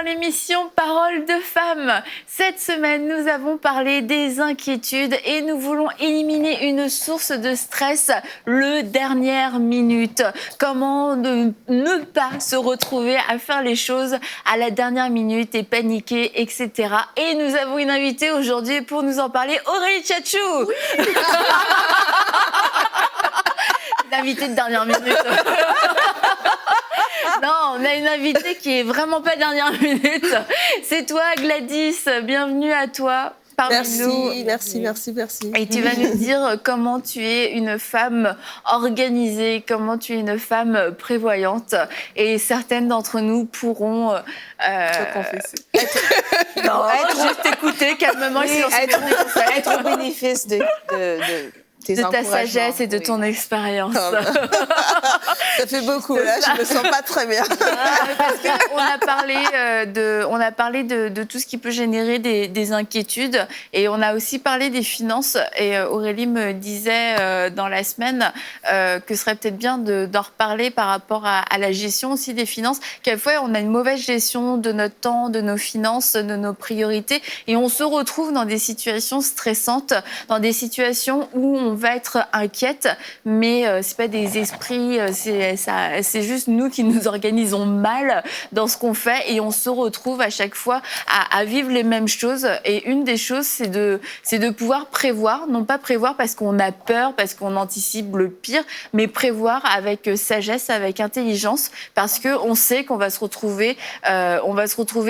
l'émission Parole de femmes. Cette semaine, nous avons parlé des inquiétudes et nous voulons éliminer une source de stress, le dernière minute. Comment ne pas se retrouver à faire les choses à la dernière minute et paniquer, etc. Et nous avons une invitée aujourd'hui pour nous en parler, Aurélie Tchatchou. Oui. L'invitée de dernière minute. Non, on a une invitée qui est vraiment pas dernière minute. C'est toi, Gladys. Bienvenue à toi. Nous. Merci. Et tu vas nous dire comment tu es une femme organisée, comment tu es une femme prévoyante. Et certaines d'entre nous pourront... te confesser. Juste écouter calmement. Oui, être au bénéfice de ta sagesse et de ton expérience. Ça fait beaucoup, là, je me sens pas très bien. Parce qu'on a parlé de tout ce qui peut générer des inquiétudes et on a aussi parlé des finances. Et Aurélie me disait dans la semaine que ce serait peut-être bien d'en reparler par rapport à la gestion aussi des finances. Quelquefois, on a une mauvaise gestion de notre temps, de nos finances, de nos priorités et on se retrouve dans des situations stressantes, dans des situations où on va être inquiète, mais c'est pas des esprits, c'est juste nous qui nous organisons mal dans ce qu'on fait et on se retrouve à chaque fois à vivre les mêmes choses. Et une des choses, c'est de pouvoir prévoir, non pas prévoir parce qu'on a peur, parce qu'on anticipe le pire, mais prévoir avec sagesse, avec intelligence, parce que on sait qu'on va se retrouver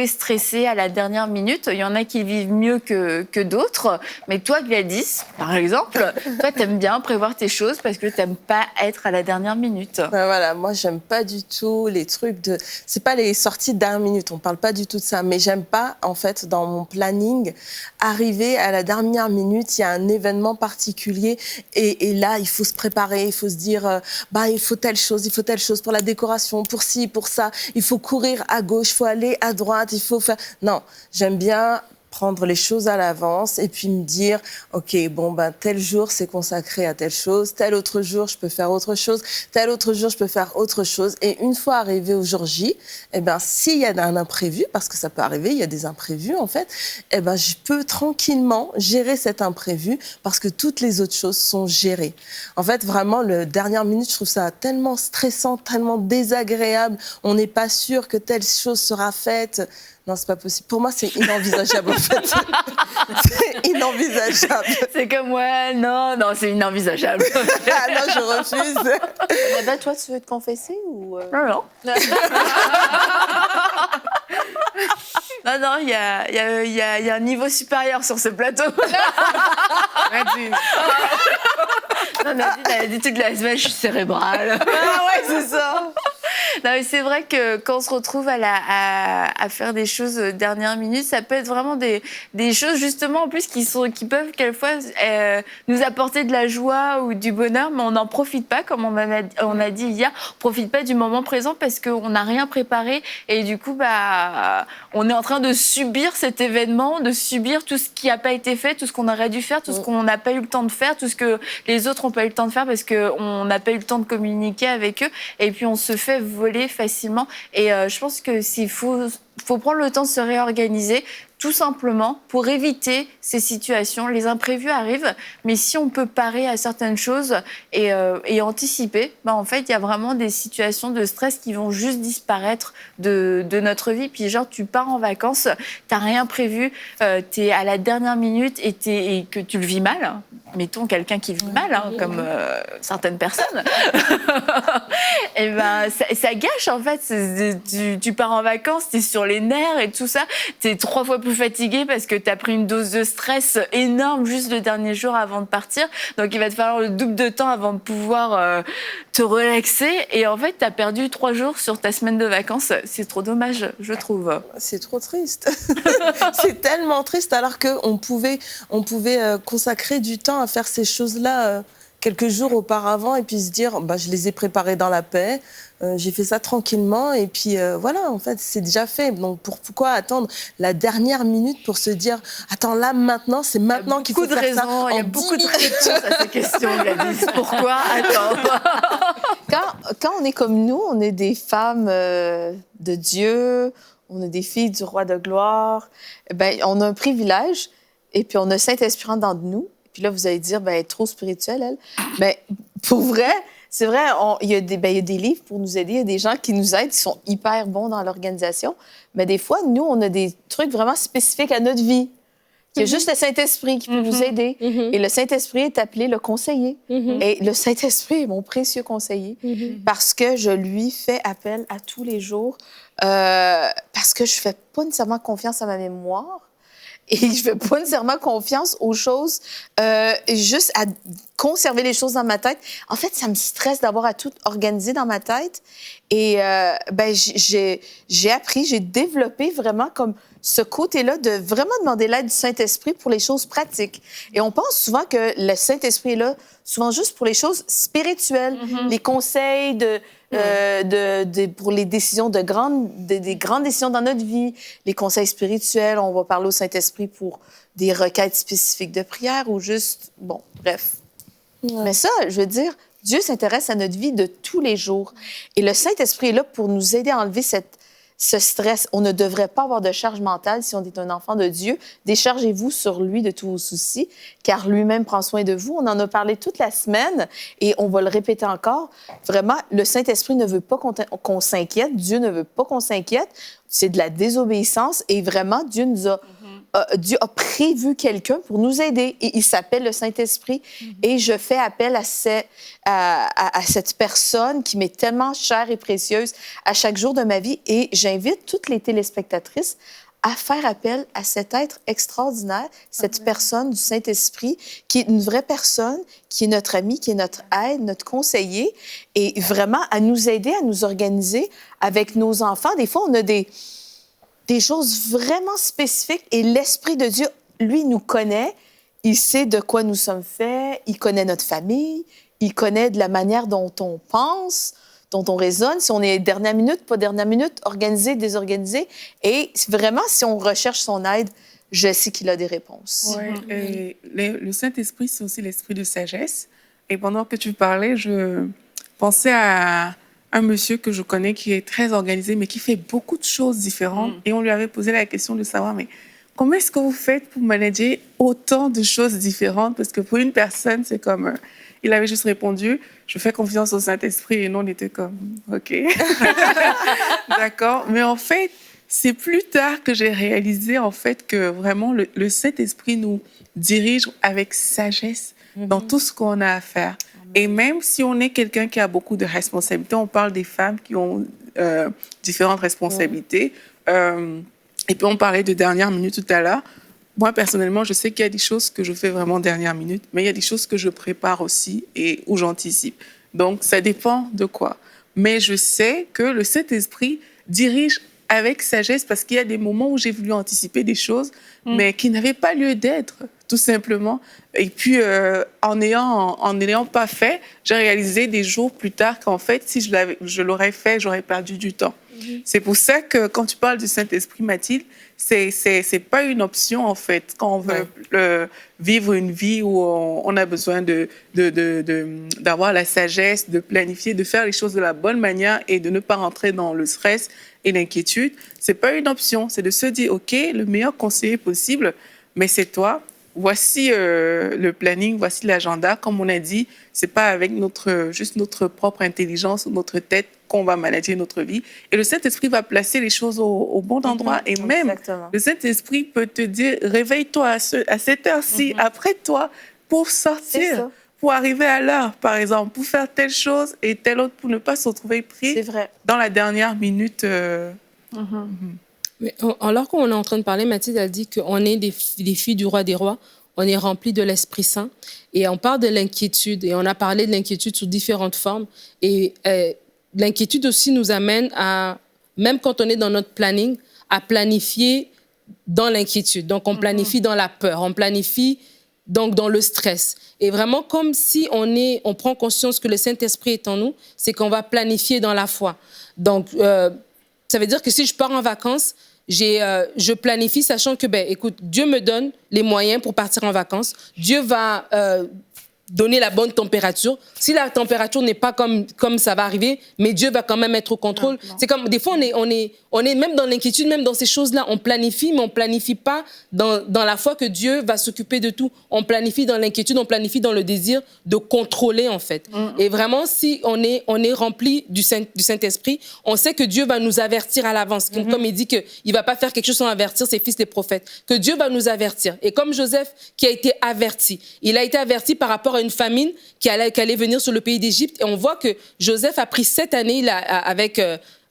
stressé à la dernière minute. Il y en a qui vivent mieux que d'autres, mais toi, Gladys, par exemple, toi, t'aimes bien prévoir tes choses parce que t'aimes pas être à la dernière minute. Ben voilà, moi, j'aime pas du tout les trucs de... C'est pas les sorties de dernière minute, on parle pas du tout de ça, mais j'aime pas, en fait, dans mon planning, arriver à la dernière minute, il y a un événement particulier et là, il faut se préparer, il faut se dire, il faut telle chose pour la décoration, pour ci, pour ça, il faut courir à gauche, il faut aller à droite, il faut faire... Non, j'aime bien prendre les choses à l'avance et puis me dire, OK, tel jour, c'est consacré à telle chose, tel autre jour, je peux faire autre chose, tel autre jour, je peux faire autre chose. Et une fois arrivé au jour J, s'il y a un imprévu, parce que ça peut arriver, il y a des imprévus, en fait, je peux tranquillement gérer cet imprévu parce que toutes les autres choses sont gérées. En fait, vraiment, le dernière minute, je trouve ça tellement stressant, tellement désagréable. On n'est pas sûr que telle chose sera faite. Non, c'est pas possible. Pour moi, c'est inenvisageable, en fait. C'est inenvisageable. C'est comme, non, c'est inenvisageable. Ah non, je refuse. Toi, tu veux te confesser ou... Non. Non, il y a un niveau supérieur sur ce plateau. Nadine, elle a dit toute la semaine, je suis cérébrale. Ah ouais, c'est ça. Non, mais c'est vrai que quand on se retrouve à faire des choses dernière minute, ça peut être vraiment des choses justement en plus qui peuvent quelquefois nous apporter de la joie ou du bonheur, mais on n'en profite pas, comme on a dit hier, on profite pas du moment présent parce qu'on n'a rien préparé et du coup on est en train de subir cet événement, de subir tout ce qui n'a pas été fait, tout ce qu'on aurait dû faire, tout ce qu'on n'a pas eu le temps de faire, tout ce que les autres n'ont pas eu le temps de faire parce qu'on n'a pas eu le temps de communiquer avec eux et puis on se fait voler facilement. Et je pense que s'il faut prendre le temps de se réorganiser, tout simplement pour éviter ces situations. Les imprévus arrivent, mais si on peut parer à certaines choses et anticiper, en fait, il y a vraiment des situations de stress qui vont juste disparaître de notre vie. Puis genre, tu pars en vacances, t'as rien prévu, t'es à la dernière minute et que tu le vis mal. Mettons quelqu'un qui vit mal, comme certaines personnes. Et ça gâche en fait. Tu pars en vacances, t'es sur les nerfs et tout ça. T'es 3 fois plus fatigué parce que t'as pris une dose de stress énorme juste le dernier jour avant de partir. Donc il va te falloir le double de temps avant de pouvoir te relaxer. Et en fait, t'as perdu 3 jours sur ta semaine de vacances. C'est trop dommage, je trouve. C'est trop triste. C'est tellement triste alors qu'on pouvait consacrer du temps à faire ces choses-là quelques jours auparavant et puis se dire je les ai préparées dans la paix, j'ai fait ça tranquillement et puis voilà, en fait, c'est déjà fait. Donc pourquoi attendre la dernière minute pour se dire attends, là, maintenant, c'est maintenant qu'il faut faire ça. Il y a beaucoup de réponses à ces questions, Gladys. Pourquoi attendre? Quand on est comme nous, on est des femmes de Dieu, on a des filles du roi de gloire. Ben, on a un privilège et puis on a Saint-Esprit en dedans de nous. Puis là, vous allez dire, ben, elle est trop spirituelle, elle. Mais pour vrai, c'est vrai, il y a des livres pour nous aider. Il y a des gens qui nous aident, qui sont hyper bons dans l'organisation. Mais des fois, nous, on a des trucs vraiment spécifiques à notre vie. Il y a juste le Saint-Esprit qui peut nous aider. Et le Saint-Esprit est appelé le conseiller. Et le Saint-Esprit est mon précieux conseiller parce que je lui fais appel à tous les jours, parce que je fais pas nécessairement confiance à ma mémoire. Et je fais pas nécessairement confiance aux choses, juste à conserver les choses dans ma tête. En fait, ça me stresse d'avoir à tout organiser dans ma tête. Et ben, j'ai appris, j'ai développé vraiment comme ce côté-là de vraiment demander l'aide du Saint-Esprit pour les choses pratiques. Et on pense souvent que le Saint-Esprit est là souvent juste pour les choses spirituelles, les conseils pour les décisions des grandes décisions dans notre vie, les conseils spirituels. On va parler au Saint-Esprit pour des requêtes spécifiques de prière ou juste, bon, bref. Ouais. Mais ça, je veux dire, Dieu s'intéresse à notre vie de tous les jours. Et le Saint-Esprit est là pour nous aider à enlever ce stress. On ne devrait pas avoir de charge mentale si on est un enfant de Dieu. Déchargez-vous sur lui de tous vos soucis, car lui-même prend soin de vous. On en a parlé toute la semaine et on va le répéter encore. Vraiment, le Saint-Esprit ne veut pas qu'on s'inquiète. Dieu ne veut pas qu'on s'inquiète. C'est de la désobéissance et vraiment, Dieu a prévu quelqu'un pour nous aider et il s'appelle le Saint-Esprit. Et je fais appel à cette personne qui m'est tellement chère et précieuse à chaque jour de ma vie. Et j'invite toutes les téléspectatrices à faire appel à cet être extraordinaire, cette personne du Saint-Esprit, qui est une vraie personne, qui est notre ami, qui est notre aide, notre conseiller, et vraiment à nous aider, à nous organiser avec nos enfants. Des fois, on a des choses vraiment spécifiques et l'Esprit de Dieu, lui, nous connaît. Il sait de quoi nous sommes faits, il connaît notre famille, il connaît de la manière dont on pense, dont on raisonne, si on est dernière minute, pas dernière minute, organisé, désorganisé. Et vraiment, si on recherche son aide, je sais qu'il a des réponses. Ouais, le Saint-Esprit, c'est aussi l'esprit de sagesse. Et pendant que tu parlais, je pensais à un monsieur que je connais qui est très organisé, mais qui fait beaucoup de choses différentes. Et on lui avait posé la question de savoir, mais comment est-ce que vous faites pour manager autant de choses différentes? Parce que pour une personne, c'est comme... il avait juste répondu, je fais confiance au Saint-Esprit. Et nous, on était comme, OK. D'accord. Mais en fait, c'est plus tard que j'ai réalisé, en fait, que vraiment, le Saint-Esprit nous dirige avec sagesse dans tout ce qu'on a à faire. Et même si on est quelqu'un qui a beaucoup de responsabilités, on parle des femmes qui ont différentes responsabilités. Et puis, on parlait de dernière minute tout à l'heure. Moi, personnellement, je sais qu'il y a des choses que je fais vraiment dernière minute, mais il y a des choses que je prépare aussi et où j'anticipe. Donc, ça dépend de quoi. Mais je sais que le Saint-Esprit dirige avec sagesse parce qu'il y a des moments où j'ai voulu anticiper des choses, mais qui n'avaient pas lieu d'être, tout simplement. Et puis, en n'ayant pas fait, j'ai réalisé des jours plus tard qu'en fait, si je l'aurais fait, j'aurais perdu du temps. C'est pour ça que quand tu parles du Saint-Esprit, Mathilde, c'est pas une option, en fait, quand on veut vivre une vie où on a besoin d'avoir la sagesse, de planifier, de faire les choses de la bonne manière et de ne pas rentrer dans le stress et l'inquiétude. C'est pas une option, c'est de se dire, OK, le meilleur conseiller possible, mais c'est toi. Voici le planning, voici l'agenda. Comme on a dit, c'est pas avec juste notre propre intelligence ou notre tête qu'on va manager notre vie. Et le Saint-Esprit va placer les choses au bon endroit. Et même, le Saint-Esprit peut te dire, réveille-toi à cette heure-ci, après toi, pour sortir, pour arriver à l'heure, par exemple, pour faire telle chose et telle autre, pour ne pas se retrouver pris dans la dernière minute. Mais alors qu'on est en train de parler, Mathilde a dit qu'on est des filles du roi des rois, on est remplis de l'Esprit Saint. Et on parle de l'inquiétude, et on a parlé de l'inquiétude sous différentes formes. Et l'inquiétude aussi nous amène à, même quand on est dans notre planning, à planifier dans l'inquiétude. Donc, on planifie dans la peur, on planifie donc dans le stress. Et vraiment, comme si on prend conscience que le Saint-Esprit est en nous, c'est qu'on va planifier dans la foi. Donc, ça veut dire que si je pars en vacances, je planifie sachant que, écoute, Dieu me donne les moyens pour partir en vacances. Dieu va donner la bonne température. Si la température n'est pas comme ça va arriver, mais Dieu va quand même être au contrôle. C'est comme, des fois, on est même dans l'inquiétude, même dans ces choses-là. On planifie, mais on planifie pas dans la foi que Dieu va s'occuper de tout. On planifie dans l'inquiétude, on planifie dans le désir de contrôler, en fait. Et vraiment, si on est rempli du Saint-Esprit, on sait que Dieu va nous avertir à l'avance. Comme il dit qu'il va pas faire quelque chose sans avertir ses fils, les prophètes. Que Dieu va nous avertir. Et comme Joseph, qui a été averti, il a été averti par rapport à une famine qui allait venir sur le pays d'Égypte. Et on voit que Joseph a pris 7 années avec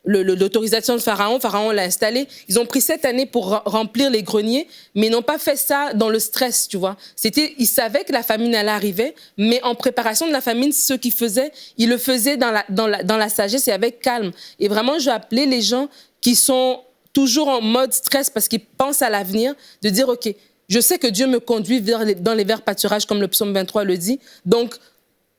l'autorisation de Pharaon. Pharaon l'a installé. Ils ont pris 7 années pour remplir les greniers, mais ils n'ont pas fait ça dans le stress, tu vois. Ils savaient que la famine allait arriver, mais en préparation de la famine, ce qu'ils faisaient, ils le faisaient dans la sagesse et avec calme. Et vraiment, je veux appeler les gens qui sont toujours en mode stress parce qu'ils pensent à l'avenir, de dire, OK, je sais que Dieu me conduit dans les verts pâturages, comme le psaume 23 le dit. Donc,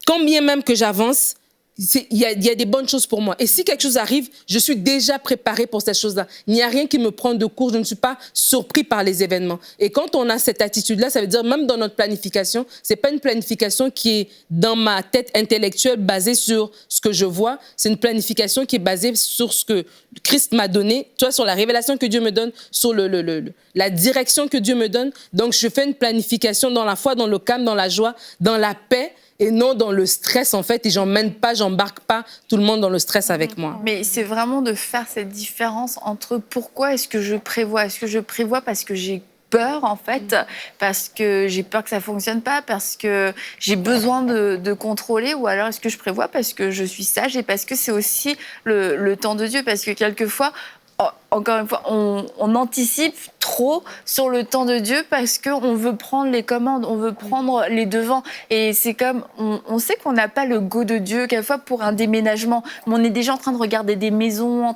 combien même que j'avance, il y a des bonnes choses pour moi. Et si quelque chose arrive, je suis déjà préparée pour cette chose-là. Il n'y a rien qui me prend de court. Je ne suis pas surpris par les événements. Et quand on a cette attitude-là, ça veut dire même dans notre planification, c'est pas une planification qui est dans ma tête intellectuelle basée sur ce que je vois. C'est une planification qui est basée sur ce que Christ m'a donné, tu vois, sur la révélation que Dieu me donne, sur la direction que Dieu me donne. Donc, je fais une planification dans la foi, dans le calme, dans la joie, dans la paix, et non dans le stress, en fait. Et j'embarque pas tout le monde dans le stress avec moi. Mais c'est vraiment de faire cette différence entre pourquoi est-ce que je prévois. Est-ce que je prévois parce que j'ai peur, en fait, parce que j'ai peur que ça fonctionne pas, parce que j'ai besoin de contrôler, ou alors est-ce que je prévois parce que je suis sage et parce que c'est aussi le temps de Dieu, parce que quelquefois, encore une fois, on anticipe trop sur le temps de Dieu parce qu'on veut prendre les commandes, on veut prendre les devants. Et c'est comme, on sait qu'on n'a pas le go de Dieu, quelquefois pour un déménagement. Mais on est déjà en train de regarder des maisons,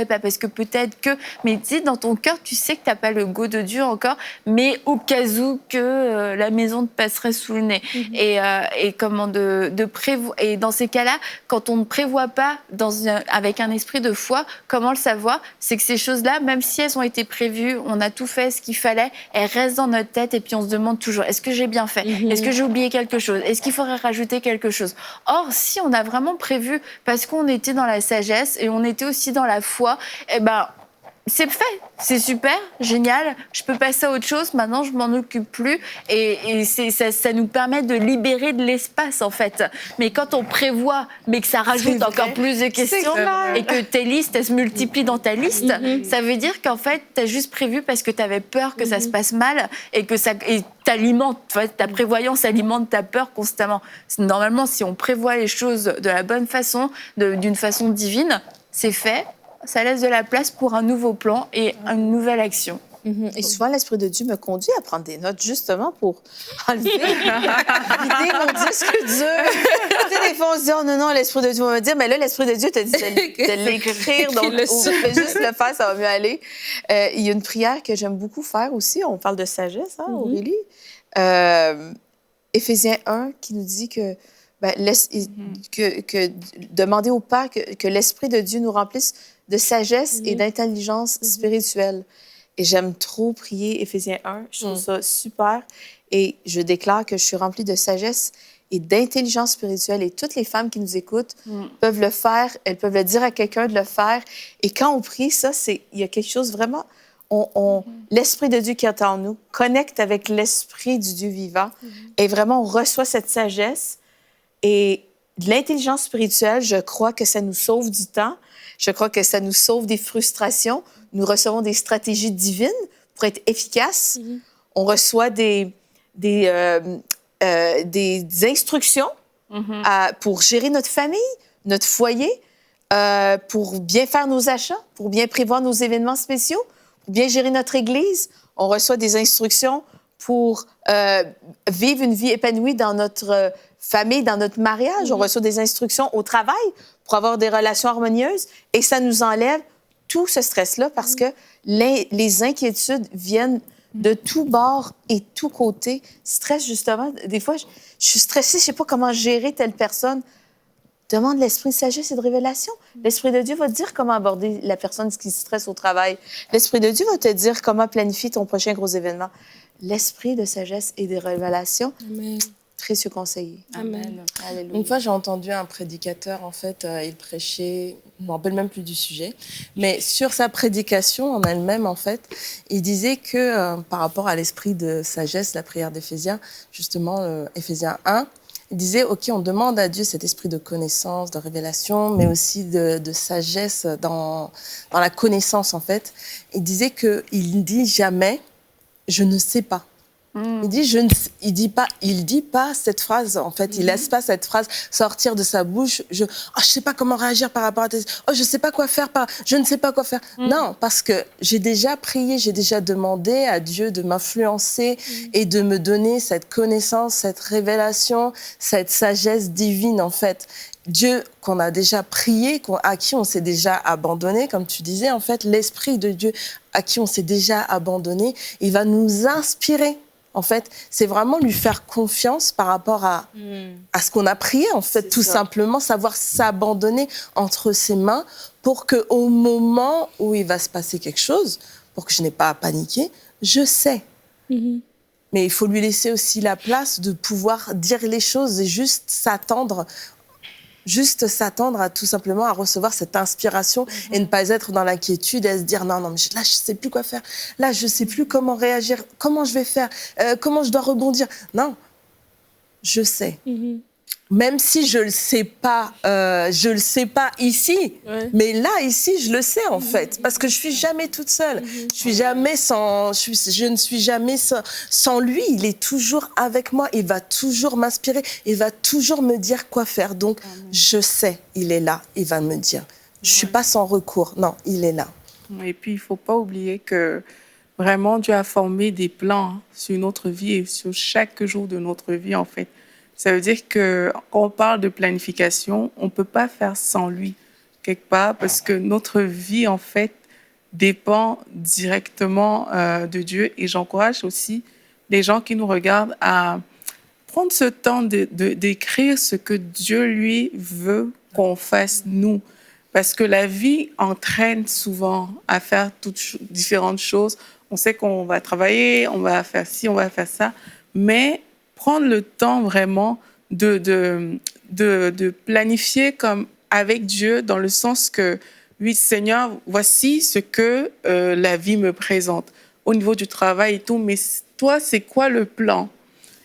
parce que peut-être que... Mais tu sais, dans ton cœur, tu sais que tu n'as pas le go de Dieu encore, mais au cas où que la maison te passerait sous le nez. Et comment de prévoir. Et dans ces cas-là, quand on ne prévoit pas avec un esprit de foi, comment le savoir? C'est que ces choses-là, même si elles ont été prévues, on a tout fait ce qu'il fallait, elles restent dans notre tête et puis on se demande toujours, est-ce que j'ai bien fait? Est-ce que j'ai oublié quelque chose? Est-ce qu'il faudrait rajouter quelque chose? Or, si on a vraiment prévu, parce qu'on était dans la sagesse et on était aussi dans la foi, eh ben, c'est fait, c'est super, génial, je peux passer à autre chose, maintenant je m'en occupe plus et ça nous permet de libérer de l'espace, en fait. Mais quand on prévoit, mais que ça rajoute encore plus de questions et que tes listes, elles se multiplient dans ta liste, ça veut dire qu'en fait, tu as juste prévu parce que tu avais peur que ça se passe mal et que ça t'alimente, en fait, ta prévoyance alimente ta peur constamment. Normalement, si on prévoit les choses de la bonne façon, d'une façon divine, c'est fait. Ça laisse de la place pour un nouveau plan et une nouvelle action. Et souvent, l'Esprit de Dieu me conduit à prendre des notes, justement, pour enlever vider mon disque dur. Tu sais, des fois, on se dit, oh non, l'Esprit de Dieu va me dire, mais là, l'Esprit de Dieu t'a dit de l'écrire, donc fais juste le faire, ça va mieux aller. Il y a une prière que j'aime beaucoup faire aussi, on parle de sagesse, hein, Aurélie. Éphésiens 1, qui nous dit que demander au Père que l'Esprit de Dieu nous remplisse de sagesse et d'intelligence spirituelle. Et j'aime trop prier Éphésiens 1. Je trouve ça super. Et je déclare que je suis remplie de sagesse et d'intelligence spirituelle. Et toutes les femmes qui nous écoutent peuvent le faire. Elles peuvent le dire à quelqu'un de le faire. Et quand on prie, il y a quelque chose vraiment... L'Esprit de Dieu qui est en nous connecte avec l'Esprit du Dieu vivant. Et vraiment, on reçoit cette sagesse. Et l'intelligence spirituelle, je crois que ça nous sauve du temps. Je crois que ça nous sauve des frustrations. Nous recevons des stratégies divines pour être efficaces. On reçoit des instructions pour gérer notre famille, notre foyer, pour bien faire nos achats, pour bien prévoir nos événements spéciaux, pour bien gérer notre Église. On reçoit des instructions pour vivre une vie épanouie dans notre famille, dans notre mariage. On reçoit des instructions au travail pour avoir des relations harmonieuses. Et ça nous enlève tout ce stress-là parce que les inquiétudes viennent de tous bords et tous côtés. Stress, justement. Des fois, je suis stressée, je ne sais pas comment gérer telle personne. Demande l'esprit de sagesse et de révélation. L'Esprit de Dieu va te dire comment aborder la personne qui stresse au travail. L'Esprit de Dieu va te dire comment planifier ton prochain gros événement. L'esprit de sagesse et de révélation, précieux conseiller. Amen. Alléluia. Une fois, j'ai entendu un prédicateur, en fait, il prêchait, je ne me rappelle même plus du sujet, mais sur sa prédication en elle-même, en fait, il disait que par rapport à l'esprit de sagesse, la prière d'Éphésiens, justement, Éphésiens 1, il disait, OK, on demande à Dieu cet esprit de connaissance, de révélation, mais aussi de sagesse dans la connaissance, en fait. Il disait qu'il ne dit jamais « je ne sais pas ». Il dit, il dit pas cette phrase, en fait. Il laisse pas cette phrase sortir de sa bouche. Je sais pas comment réagir par rapport à tes... Oh, je sais pas quoi faire, je ne sais pas quoi faire. Non, parce que j'ai déjà prié, j'ai déjà demandé à Dieu de m'influencer et de me donner cette connaissance, cette révélation, cette sagesse divine, en fait. Dieu qu'on a déjà prié, à qui on s'est déjà abandonné, comme tu disais, en fait, l'Esprit de Dieu à qui on s'est déjà abandonné, il va nous inspirer. En fait, c'est vraiment lui faire confiance par rapport à ce qu'on a prié, en fait, tout simplement, savoir s'abandonner entre ses mains pour qu'au moment où il va se passer quelque chose, pour que je n'ai pas à paniquer, je sais. Mais il faut lui laisser aussi la place de pouvoir dire les choses et juste s'attendre à tout simplement à recevoir cette inspiration et ne pas être dans l'inquiétude et à se dire non, mais là, je sais plus quoi faire. Là, je sais plus comment réagir, comment je vais faire, comment je dois rebondir. Non, je sais. Même si je le sais pas ici, mais là, ici, je le sais, en fait, parce que je suis jamais toute seule. Je ne suis jamais sans lui. Il est toujours avec moi. Il va toujours m'inspirer. Il va toujours me dire quoi faire. Donc, je sais, il est là. Il va me dire. Je suis pas sans recours. Non, il est là. Et puis, il faut pas oublier que vraiment, Dieu a formé des plans sur notre vie et sur chaque jour de notre vie, en fait. Ça veut dire que quand on parle de planification, on ne peut pas faire sans lui, quelque part, parce que notre vie, en fait, dépend directement de Dieu. Et j'encourage aussi les gens qui nous regardent à prendre ce temps d'écrire ce que Dieu, lui, veut qu'on fasse, nous. Parce que la vie entraîne souvent à faire différentes choses. On sait qu'on va travailler, on va faire ci, on va faire ça, mais prendre le temps vraiment de planifier comme avec Dieu, dans le sens que, oui, Seigneur, voici ce que la vie me présente au niveau du travail et tout, mais toi, c'est quoi le plan?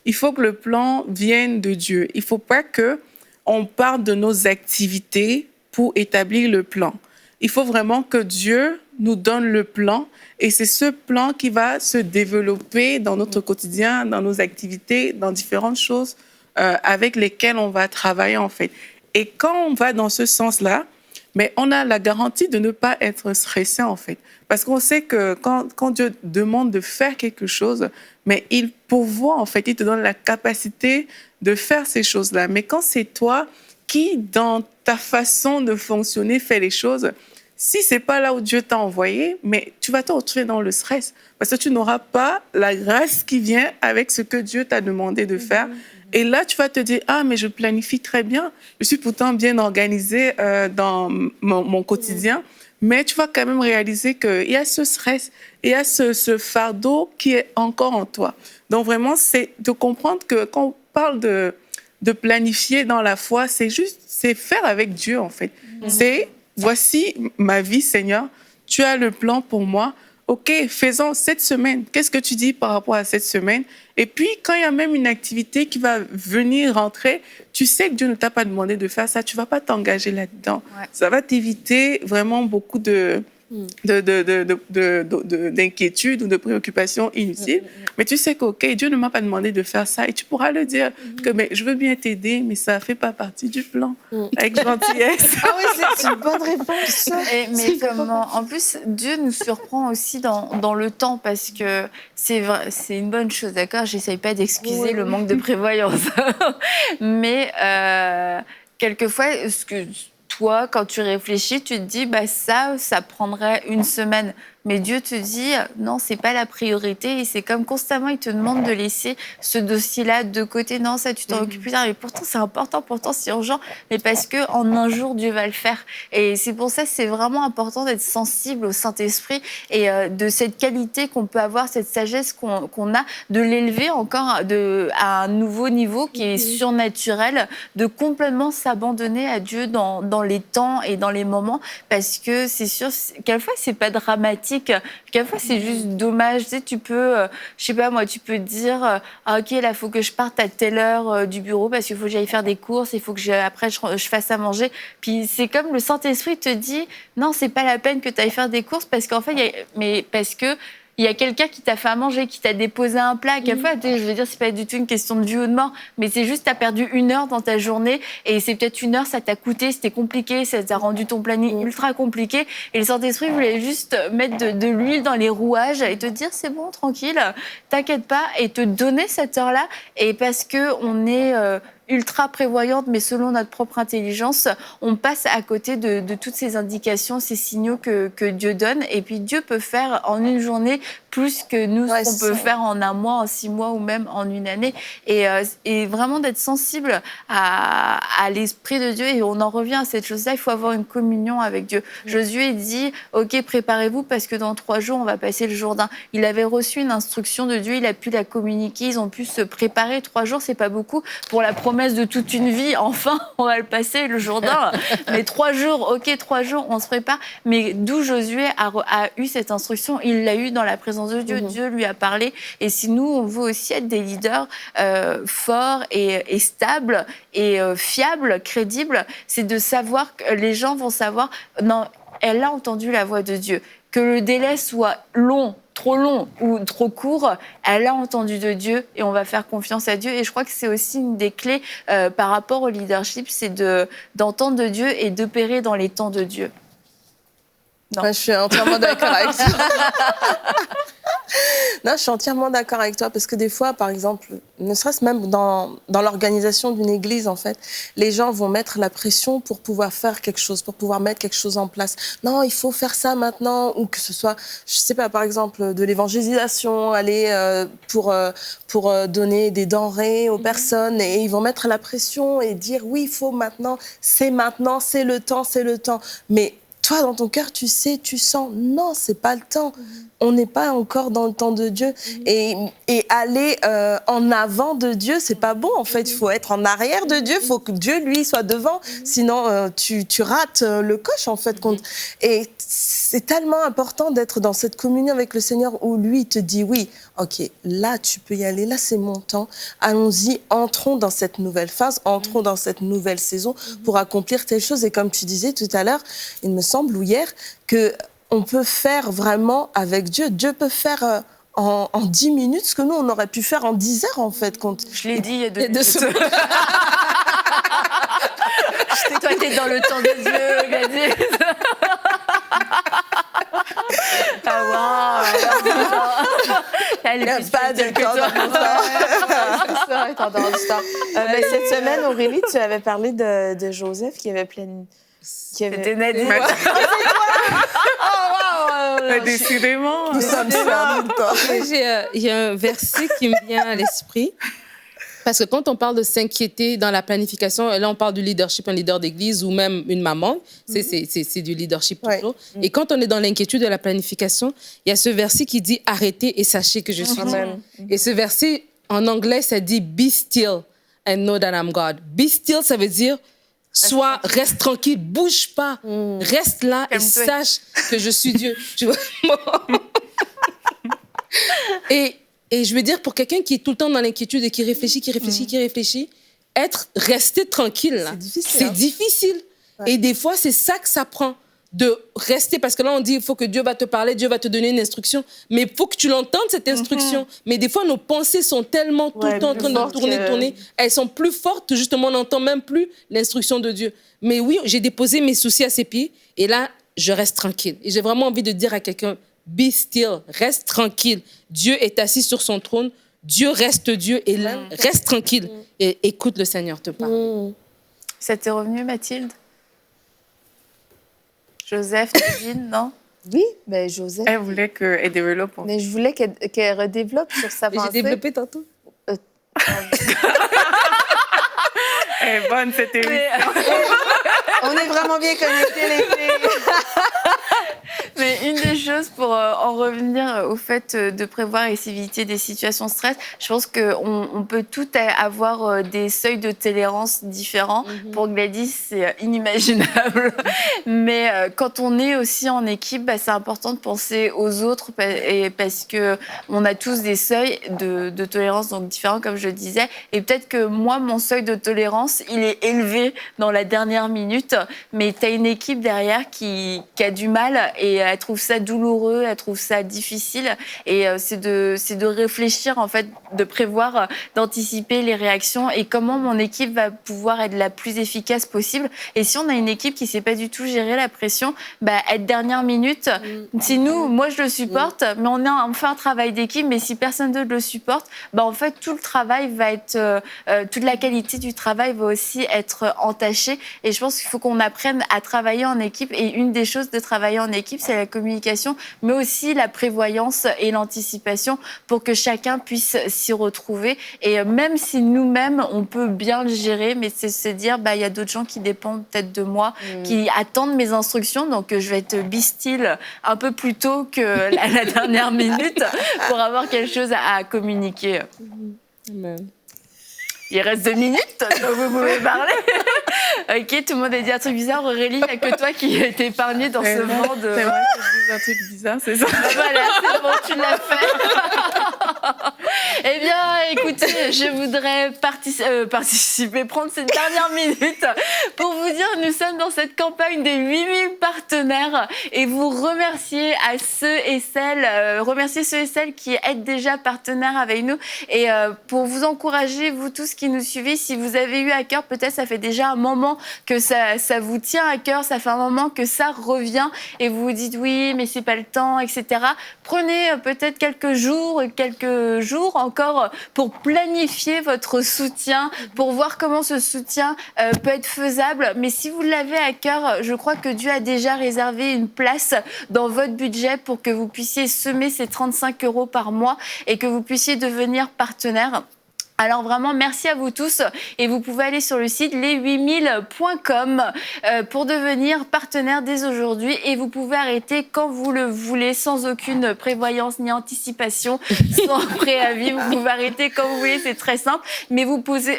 Il faut que le plan vienne de Dieu. Il ne faut pas qu'on parte de nos activités pour établir le plan. Il faut vraiment que Dieu nous donne le plan et c'est ce plan qui va se développer dans notre quotidien, dans nos activités, dans différentes choses avec lesquelles on va travailler, en fait. Et quand on va dans ce sens-là, mais on a la garantie de ne pas être stressé, en fait. Parce qu'on sait que quand Dieu demande de faire quelque chose, mais il pourvoit, en fait, il te donne la capacité de faire ces choses-là. Mais quand c'est toi qui, dans ta façon de fonctionner, fais les choses, si c'est pas là où Dieu t'a envoyé, mais tu vas te retrouver dans le stress parce que tu n'auras pas la grâce qui vient avec ce que Dieu t'a demandé de faire. Et là, tu vas te dire, ah, mais je planifie très bien. Je suis pourtant bien organisée dans mon quotidien. Mais tu vas quand même réaliser qu'il y a ce stress, il y a ce fardeau qui est encore en toi. Donc vraiment, c'est de comprendre que quand on parle de planifier dans la foi, c'est faire avec Dieu, en fait. C'est, voici ma vie, Seigneur, tu as le plan pour moi. OK, faisons cette semaine. Qu'est-ce que tu dis par rapport à cette semaine? Et puis, quand il y a même une activité qui va venir rentrer, tu sais que Dieu ne t'a pas demandé de faire ça, tu ne vas pas t'engager là-dedans. Ouais. Ça va t'éviter vraiment beaucoup d'inquiétude ou de préoccupations inutiles. Mais tu sais que, OK, Dieu ne m'a pas demandé de faire ça. Et tu pourras le dire que mais, je veux bien t'aider, mais ça ne fait pas partie du plan. Avec gentillesse. Ah oui, c'est une bonne réponse. Mais en plus, Dieu nous surprend aussi dans le temps parce que c'est une bonne chose, d'accord? J'essaye pas d'excuser le manque de prévoyance. Mais quelquefois, toi, quand tu réfléchis, tu te dis, ça prendrait une semaine. mais Dieu te dit non, c'est pas la priorité, et c'est comme constamment il te demande de laisser ce dossier-là de côté. Non, ça tu t'en occupes plus tard, mais pourtant c'est important, pourtant c'est urgent, mais parce que en un jour Dieu va le faire. Et c'est pour ça que c'est vraiment important d'être sensible au Saint-Esprit et de cette qualité qu'on peut avoir, cette sagesse qu'on a, de l'élever encore à un nouveau niveau qui est surnaturel, de complètement s'abandonner à Dieu dans les temps et dans les moments, parce que c'est sûr, quelquefois c'est pas dramatique, quelquefois c'est juste dommage. Tu sais, tu peux, je sais pas moi, tu peux te dire, ah, ok, là faut que je parte à telle heure du bureau parce qu'il faut que j'aille faire des courses, il faut que après je fasse à manger. Puis c'est comme le Saint-Esprit te dit, non, c'est pas la peine que tu ailles faire des courses parce qu'en fait, parce que il y a quelqu'un qui t'a fait à manger, qui t'a déposé un plat. Quelquefois, je veux dire, c'est pas du tout une question de vie ou de mort, mais c'est juste, t'as perdu 1 heure dans ta journée, et c'est peut-être 1 heure, ça t'a coûté, c'était compliqué, ça t'a rendu ton planning ultra compliqué, et le Saint-Esprit voulait juste mettre de l'huile dans les rouages et te dire, c'est bon, tranquille, t'inquiète pas, et te donner cette heure-là, et parce que on est ultra prévoyante, mais selon notre propre intelligence, on passe à côté de toutes ces indications, ces signaux que Dieu donne. Et puis Dieu peut faire en une journée plus que nous, ce qu'on peut faire en 1 mois, en 6 mois ou même en 1 année. Et vraiment d'être sensible à l'Esprit de Dieu. Et on en revient à cette chose-là, il faut avoir une communion avec Dieu. Josué dit, ok, préparez-vous parce que dans 3 jours, on va passer le Jourdain. Il avait reçu une instruction de Dieu, il a pu la communiquer, ils ont pu se préparer. 3 jours, c'est pas beaucoup pour la promesse de toute une vie. Enfin, on va le passer, le Jourdain. Mais 3 jours, ok, 3 jours, on se prépare. Mais d'où Josué a eu cette instruction, il l'a eu dans la présence de Dieu. Dieu lui a parlé. Et si nous, on veut aussi être des leaders forts et stables et fiables, crédibles, c'est de savoir que les gens vont savoir, non, elle a entendu la voix de Dieu. Que le délai soit long, trop long ou trop court, elle a entendu de Dieu et on va faire confiance à Dieu. Et je crois que c'est aussi une des clés par rapport au leadership, c'est d'entendre de Dieu et d'opérer dans les temps de Dieu. Ouais, je suis entièrement d'accord avec toi. Non, je suis entièrement d'accord avec toi parce que des fois, par exemple, ne serait-ce même dans l'organisation d'une église, en fait, les gens vont mettre la pression pour pouvoir faire quelque chose, pour pouvoir mettre quelque chose en place. Non, il faut faire ça maintenant, ou que ce soit, je sais pas, par exemple, de l'évangélisation, aller pour donner des denrées aux personnes, et ils vont mettre la pression et dire oui, il faut maintenant, c'est le temps, c'est le temps. Mais toi, dans ton cœur, tu sais, tu sens, non, c'est pas le temps. On n'est pas encore dans le temps de Dieu. Et aller en avant de Dieu, c'est pas bon. En fait, il faut être en arrière de Dieu. Il faut que Dieu, lui, soit devant. Sinon, tu rates le coche, en fait. Et c'est tellement important d'être dans cette communion avec le Seigneur où lui te dit, oui, ok, là, tu peux y aller. Là, c'est mon temps. Allons-y, entrons dans cette nouvelle phase, entrons dans cette nouvelle saison pour accomplir telle chose. Et comme tu disais tout à l'heure, il me semble, ou hier, qu'on peut faire vraiment avec Dieu. Dieu peut faire en 10 minutes ce que nous, on aurait pu faire en 10 heures, en fait. Je l'ai dit il y a 2 minutes. Toi, t'es dans le temps de Dieu, Gladys. Ah, wow. Elle est plus pas de que toi. C'est ça, être en dehors du temps. Mais cette semaine, Aurélie, tu avais parlé de Joseph qui avait C'était Nadine. Décidément. Nous sommes sœurs. Il y a un verset qui me vient à l'esprit. Parce que quand on parle de s'inquiéter dans la planification, et là on parle du leadership, un leader d'église ou même une maman, c'est du leadership toujours. Et quand on est dans l'inquiétude de la planification, il y a ce verset qui dit « Arrêtez et sachez que je suis Dieu ». Et ce verset, en anglais, ça dit « Be still and know that I'm God ». « Be still », ça veut dire reste tranquille, bouge pas, reste là et sache que je suis Dieu. Tu vois? Et je veux dire, pour quelqu'un qui est tout le temps dans l'inquiétude et qui réfléchit, rester tranquille, là, c'est difficile. Ouais. Et des fois, c'est ça que ça prend, de rester. Parce que là, on dit, il faut que Dieu va te parler, Dieu va te donner une instruction. Mais il faut que tu l'entendes, cette instruction. Mais des fois, nos pensées sont tellement tout le temps en train de tourner. Elles sont plus fortes, justement, on n'entend même plus l'instruction de Dieu. Mais oui, j'ai déposé mes soucis à ses pieds. Et là, je reste tranquille. Et j'ai vraiment envie de dire à quelqu'un, be still, reste tranquille. Dieu est assis sur son trône. Dieu reste Dieu et là, reste tranquille et écoute le Seigneur te parler. Ça t'est revenu, Mathilde? Joseph, Nadine, non? Oui, ben Joseph. Elle voulait qu'elle développe. Mais je voulais qu'elle redéveloppe sur sa Et j'ai pensée. développé tantôt. Elle est bonne, cette émission. On est vraiment bien connectés, les filles. Mais une des choses pour en revenir au fait de prévoir et s'éviter des situations de stress, je pense qu'on peut tout avoir des seuils de tolérance différents. Pour Gladys, c'est inimaginable. Mais quand on est aussi en équipe, c'est important de penser aux autres parce qu'on a tous des seuils de tolérance donc différents, comme je le disais. Et peut-être que moi, mon seuil de tolérance, il est élevé dans la dernière minute, mais tu as une équipe derrière qui a du mal et elle trouve ça douloureux, elle trouve ça difficile. Et c'est de réfléchir, en fait, de prévoir, d'anticiper les réactions et comment mon équipe va pouvoir être la plus efficace possible. Et si on a une équipe qui ne sait pas du tout gérer la pression, être dernière minute, si moi je le supporte, mais on fait un travail d'équipe, mais si personne d'autre le supporte, en fait, tout le travail va être, toute la qualité du travail va aussi être entachée. Et je pense qu'il faut qu'on apprenne à travailler en équipe. Et une des choses de travailler en équipe, c'est la communication, mais aussi la prévoyance et l'anticipation pour que chacun puisse s'y retrouver. Et même si nous-mêmes, on peut bien le gérer, mais c'est se dire, il y a d'autres gens qui dépendent peut-être de moi, qui attendent mes instructions, donc je vais être be-still un peu plus tôt que la dernière minute pour avoir quelque chose à communiquer. Amen. Il reste 2 minutes, donc vous pouvez parler. Ok, tout le monde a dit un truc bizarre. Aurélie, il n'y a que toi qui es épargnée dans ce vent de... C'est vrai que je dis un truc bizarre, c'est ça. Voilà, c'est bon, tu l'as fait. Eh bien, écoutez, je voudrais participer, prendre cette dernière minute pour vous dire nous sommes dans cette campagne des 8000 partenaires et vous remercier ceux et celles qui êtes déjà partenaires avec nous et pour vous encourager, vous tous qui nous suivez, si vous avez eu à cœur, peut-être ça fait déjà un moment que ça vous tient à cœur, ça fait un moment que ça revient et vous vous dites oui, mais c'est pas le temps, etc. Prenez peut-être quelques jours encore pour planifier votre soutien, pour voir comment ce soutien peut être faisable. Mais si vous l'avez à cœur, je crois que Dieu a déjà réservé une place dans votre budget pour que vous puissiez semer ces 35 € par mois et que vous puissiez devenir partenaire. Alors vraiment, merci à vous tous et vous pouvez aller sur le site les8000.com pour devenir partenaire dès aujourd'hui et vous pouvez arrêter quand vous le voulez sans aucune prévoyance ni anticipation, sans préavis, vous pouvez arrêter quand vous voulez, c'est très simple, mais vous pouvez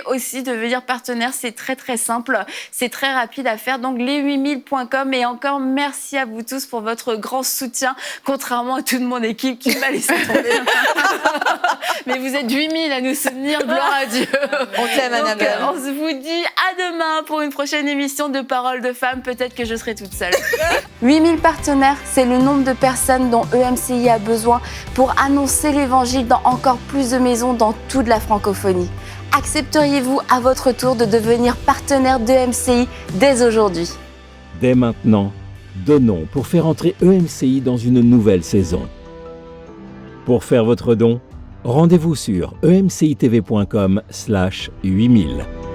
aussi devenir partenaire, c'est très très simple, c'est très rapide à faire, donc les8000.com et encore merci à vous tous pour votre grand soutien, contrairement à toute mon équipe qui m'a laissé tomber. Mais vous êtes 8000 à nous soutenir, gloire à Dieu. On t'aime, Annabelle. On vous dit à demain pour une prochaine émission de Paroles de Femmes. Peut-être que je serai toute seule. 8000 partenaires, c'est le nombre de personnes dont EMCI a besoin pour annoncer l'évangile dans encore plus de maisons dans toute la francophonie. Accepteriez-vous à votre tour de devenir partenaire d'EMCI dès aujourd'hui? Dès maintenant, donnons pour faire entrer EMCI dans une nouvelle saison. Pour faire votre don, rendez-vous sur emcitv.com/8000.